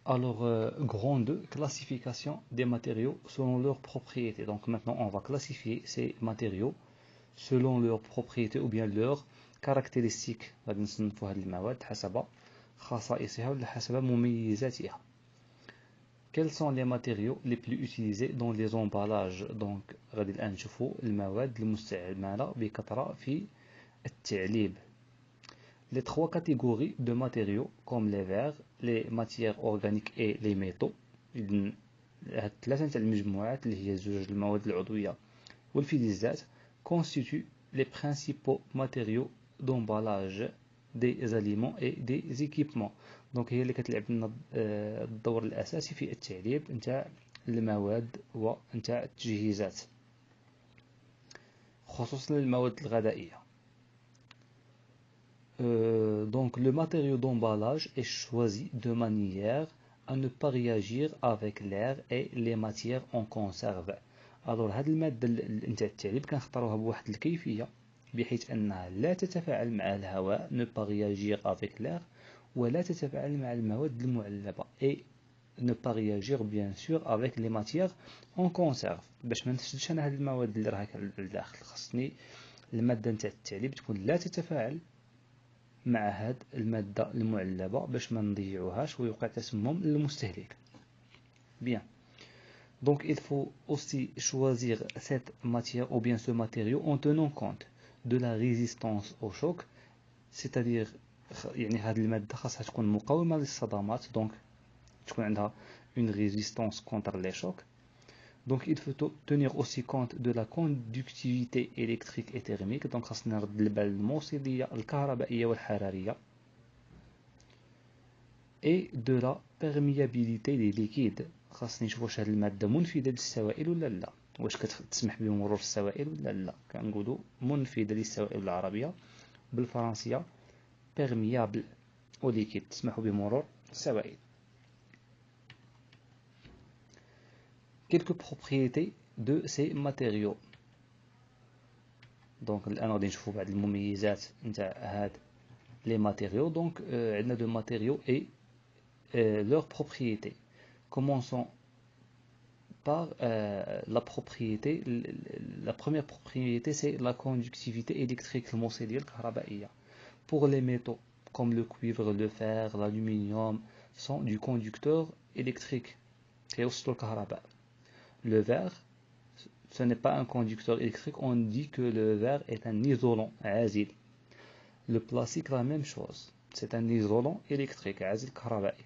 Alors, grand 2, classification des matériaux selon leurs propriétés. Donc maintenant, on va classifier ces matériaux selon leurs propriétés ou bien leurs caractéristiques. غادي نصنفوا هذه المواد حسب خصائصها ولا حسب مميزاتها. Quels sont les matériaux les plus utilisés dans les emballages؟ Donc غادي الآن نشوفوا المواد المستعملة بكثرة في التعليب. Les trois catégories de matériaux comme les verres, les matières organiques et les métaux. هاد الثلاثة تاع المجموعات اللي هي زوج المواد العضوية والفلزات constituent les principaux matériaux d'emballage des aliments et des équipements. دونك هي اللي كتلعب لنا الدور الأساسي في التعليب نتاع المواد ونتاع التجهيزات، خصوصا المواد الغذائية. Donc le matériau d'emballage est choisi de manière à ne pas réagir avec l'air et les matières en conserve. alors هاد المادة نتاع التعليب كنختاروها بواحد الكيفية بحيث أنها لا تتفاعل مع الهواء ne pas réagir avec l'air ولا تتفاعل مع المواد المعلبة et ne pas réagir bien sûr avec les matières en conserve. باش ما نفسدش أنا هاد المواد اللي راها لداخل، خصني المادة نتاع التعليب تكون لا تتفاعل مع هاد المادة المعلبة باش ما نضيعوهاش ويوقع تسمم للمستهلك. Bien. Donc il faut aussi choisir cette matière ou bien ce matériau en tenant compte de la résistance au choc, c'est-à-dire يعني هاد المادة خاصها تكون مقاومة للصدمات، donc تكون عندها une résistance contre les chocs. Donc il faut tenir aussi compte de la conductivité électrique et thermique. Donc خاصنا نرد البال الموصلية الكهربائية والحرارية. et de la perméabilité des liquides. خاصني نشوف واش هاد المادة منفذة للسوائل ولا لا، واش كتسمح بمرور السوائل ولا لا. كنقولوا منفذة للسوائل بالعربية، بالفرنسية perméable au liquide، تسمح بمرور السوائل. quelques propriétés de ces matériaux. donc الآن غادي نشوفوا بعض المميزات نتاع هاد les matériaux. donc عندنا de matériaux et leurs propriétés. Commençons par la propriété. La première propriété, c'est la conductivité électrique الموصلية الكهربائية. Pour les métaux comme le cuivre, le fer, l'aluminium sont du conducteur électrique كيوصلوا الكهرباء. Le verre, ce n'est pas un conducteur électrique, on dit que le verre est un isolant عازل. Le plastique, la même chose, c'est un isolant électrique عازل كهربائي.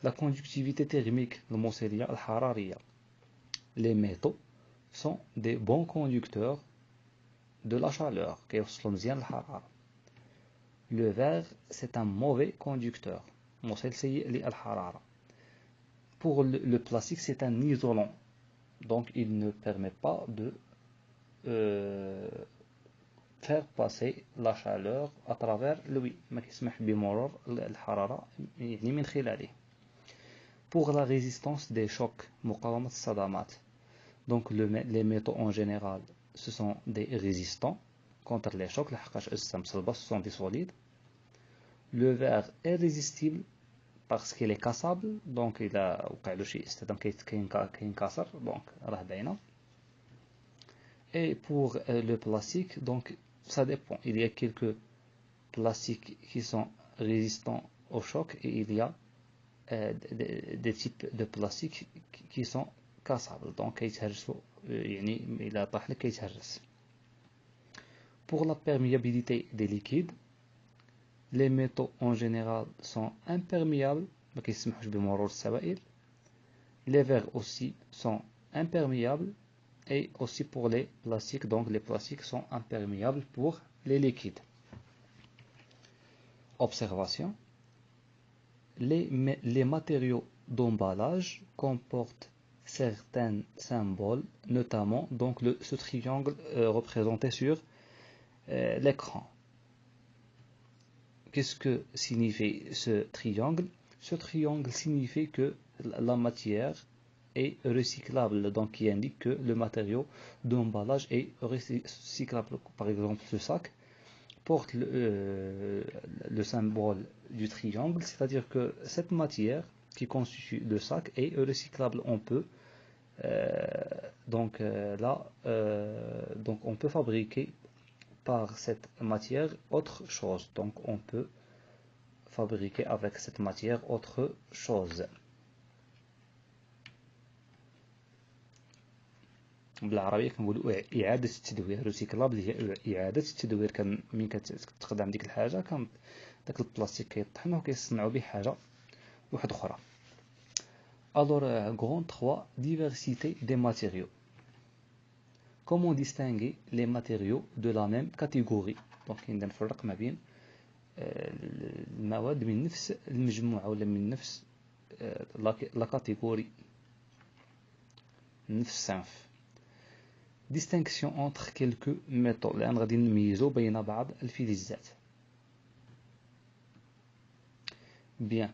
La conductivité thermique الموصلية الحرارية. Les métaux sont des bons conducteurs de la chaleur كيوصلوا مزيان الحرارة. Le verre c'est un mauvais conducteur موصل سيء للحرارة. Pour le plastique c'est un isolant, donc il ne permet pas de faire passer la chaleur à travers lui، ما كيسمح بمرور الحرارة يعني من خلاله. Pour la résistance des chocs مقاومة الصدمات. Donc les métaux en général ce sont des résistants contre les chocs لحقاش أجسام صلبة ce sont des solides. Le verre est résistible parce qu'il est cassable, donc إذا وقع له شي استخدام كينكسر donc راه باينة. Et pour le plastique, donc ça dépend. Il y a quelques plastiques qui sont résistants au choc et il y a des types de plastique qui sont cassables, donc كيتهرسوا يعني إلا طاح لك كيتهرس. Pour la perméabilité des liquides, les métaux en général sont imperméables ما كيسمحوش بمرور السوائل. Les verres aussi sont imperméables et aussi pour les plastiques, donc les plastiques sont imperméables pour les liquides. Observation. Les matériaux d'emballage comportent certains symboles, notamment donc ce triangle représenté sur l'écran. Qu'est-ce que signifie ce triangle? Ce triangle signifie que la matière est recyclable, donc qui indique que le matériau d'emballage est recyclable. Par exemple, ce sac porte le symbole du triangle, c'est-à-dire que cette matière qui constitue le sac est recyclable. On peut donc on peut fabriquer par cette matière autre chose. Donc on peut fabriquer avec cette matière autre chose. بالعربيه كنقولوا اعاده التدوير. ريسيكلابل هي اعاده التدوير. ملي كتخدم ديك الحاجه داك البلاستيك كيطحن وكيصنعوا به حاجه واحده اخرى. Alors, grand 3, diversité des matériaux. Comment distinguer les matériaux de la même catégorie? Donc, il نفرق ما بين المواد من نفس المجموعة ولا من نفس la catégorie, نفس الصنف. Distinction entre quelques métaux. الآن غادي نميزو بين بعض الفلزات. Bien.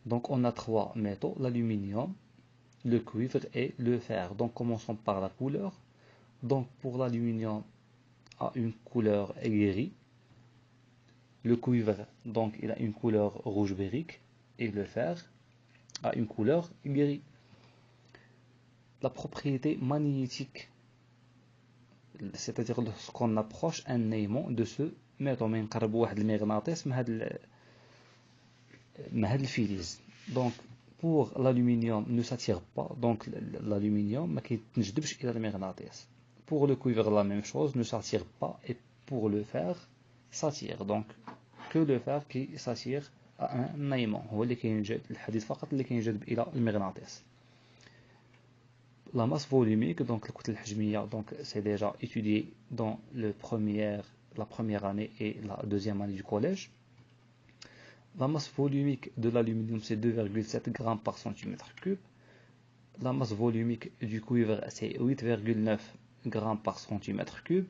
Donc on a trois métaux, l'aluminium, le cuivre et le fer. Donc commençons par la couleur. Donc pour l'aluminium a une couleur gris. Le cuivre donc il a une couleur rouge bérique et le fer a une couleur gris. La propriété magnétique, c'est-à-dire lorsqu'on approche un aimant de ce métaux, من نقربوا واحد المغناطيس من هاد الفلز. Donc pour l'aluminium ne s'attire pas, donc l'aluminium ما كيتنجذبش الى المغناطيس. Pour le cuivre la même chose, ne s'attire pas, et pour le fer s'attire. Donc que le fer qui s'attire à un aimant هو اللي كينجذب الحديد فقط اللي كينجذب الى المغناطيس. La masse volumique, donc la كتلة الحجمية, donc c'est déjà étudié dans la première année et la deuxième année du collège. La masse volumique de l'aluminium c'est 2,7 grammes par centimètre cube. La masse volumique du cuivre c'est 8,9 grammes par centimètre cube.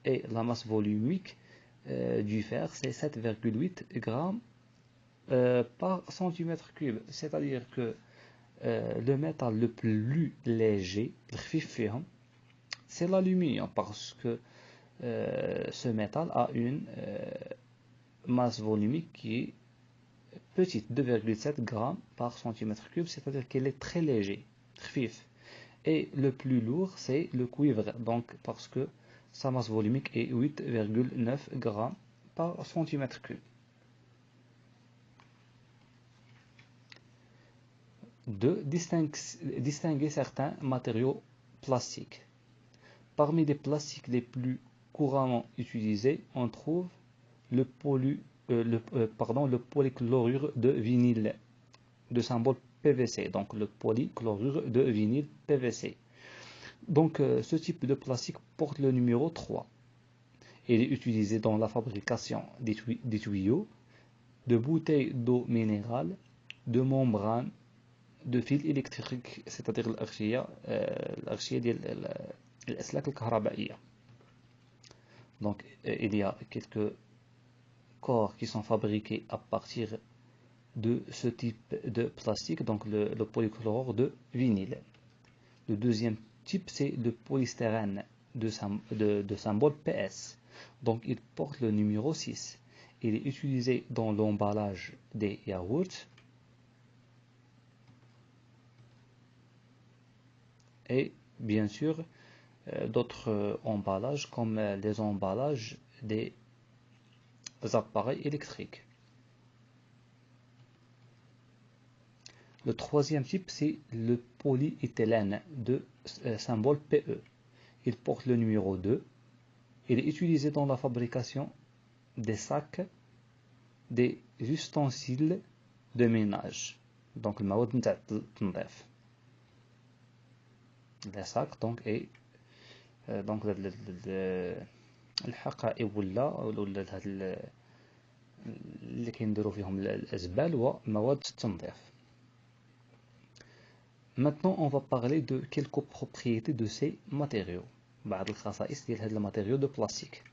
Et la masse volumique du fer c'est 7,8 grammes par centimètre cube. C'est-à-dire que le métal le plus léger, c'est l'aluminium, parce que ce métal a une masse volumique qui est petite, 2,7 grammes par centimètre cube, c'est-à-dire qu'elle est très léger, et le plus lourd c'est le cuivre, donc parce que sa masse volumique est 8,9 grammes par centimètre cube. De distinguer certains matériaux plastiques. Parmi les plastiques les plus couramment utilisés, on trouve le polychlorure de vinyle, de symbole PVC, donc le polychlorure de vinyle PVC. Donc ce type de plastique porte le numéro 3. Il est utilisé dans la fabrication des tuyaux, de bouteilles d'eau minérale, de membranes, de fils électriques, c'est-à-dire الأغشية ديال الأسلاك الكهربائية. Donc il y a quelques corps qui sont fabriqués à partir de ce type de plastique, donc le polychlore de vinyle. Le deuxième type c'est le polystyrène de symbole PS. Donc il porte le numéro 6. Il est utilisé dans l'emballage des yaourts et bien sûr d'autres emballages comme les emballages des appareils électriques. Le troisième type c'est le polyéthylène de symbole PE. Il porte le numéro 2. Il est utilisé dans la fabrication des sacs, des ustensiles de ménage. Donc المواد نتاع التنظيف. Les sacs donc et donc الحقائب ولا هاد اللي كينديروا فيهم الازبال ومواد التنظيف. Maintenant on va parler de quelques propriétés de ces matériaux. بعض الخصائص ديال هاد الماتيريaux de plastique.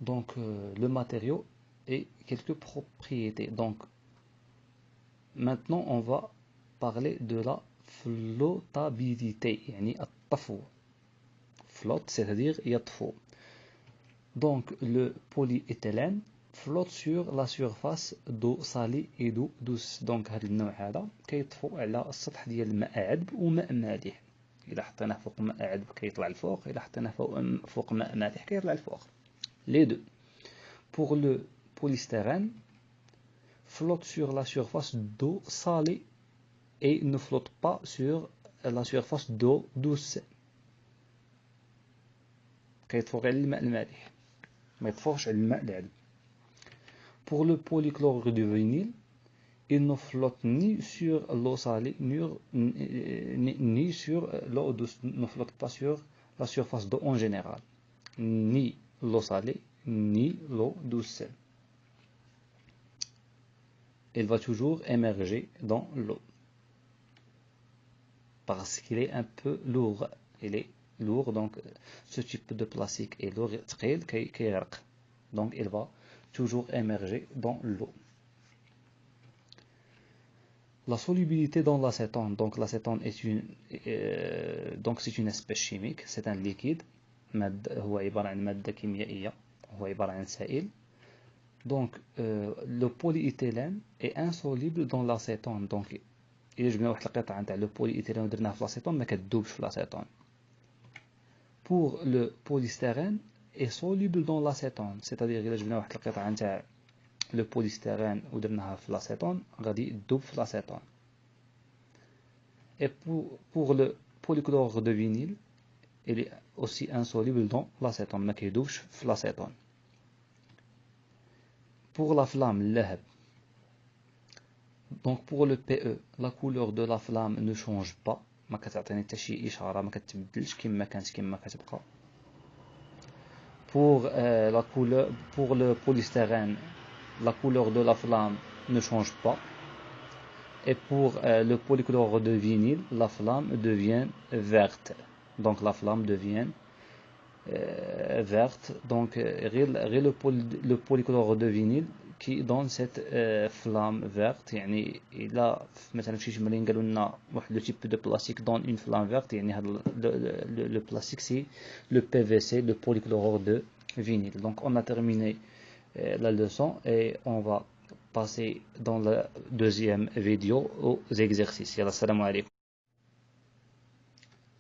Donc le matériau et quelques propriétés. Donc maintenant on va parler de la flottabilité, يعني الطفو. Flotte c'est-à-dire يطفو. Donc le polyéthylène flotte sur la surface d'eau salée et d'eau douce. Donc هذا النوع هذا كيطفو على السطح ديال الماء عذب وماء مالح. إلا حطيناه فوق ماء عذب كيطلع الفوق، إلا حطيناه فوق ماء مالح كيطلع الفوق. Les deux. Pour le polystyrène flotte sur la surface d'eau salée et ne flotte pas sur la surface d'eau douce. كيطفو غير الماء المالح ما يطفوش على الماء العذب. Pour le polychlorure de vinyle, il ne flotte ni sur l'eau salée ni sur l'eau douce, ne flotte pas sur la surface d'eau en général, ni l'eau salée ni l'eau douce. Il va toujours émerger dans l'eau parce qu'il est un peu lourd. Il est lourd, donc ce type de plastique est lourd, donc il va toujours émerger dans l'eau. La solubilité dans l'acétone, donc l'acétone est c'est une espèce chimique, c'est un liquide, هو عبارة عن مادة كيميائية، هو عبارة عن سائل. Donc le polyéthylène est insoluble dans l'acétone. Donc إلا جبنا واحد القطعة نتاع لو polyéthylène ودرناها في l'acétone ما كتذوبش في l'acétone. Pour le polystyrène est soluble dans l'acétone, c'est-à-dire إلا جبنا واحد القطعة نتاع le polystyrène ودرناها في l'acétone غادي تذوب في l'acétone. Et pour le polychlorure de vinyle, il est aussi insoluble dans l'acétone, ما كيذوبش في l'acétone. Pour la flamme, اللهب. Donc pour le PE, la couleur de la flamme ne change pas, ما كتعطيني حتى شي إشارة، ما كتبدلش كما كانت كما كتبقى. Pour le polystyrène, la couleur de la flamme ne change pas. Et pour le polychlorure de vinyle, la flamme devient verte. Donc la flamme devient verte. Donc le polychlorure de vinyle qui donne cette flamme verte. يعني إلا مثلا في شي تمرين قالوا لنا واحد le type de plastique donne une flamme verte، يعني هذا le plastique c'est le PVC, le polychlorure de vinyle. Donc on a terminé la leçon et on va passer dans la deuxième vidéo aux exercices. Yalla, salam alaikum.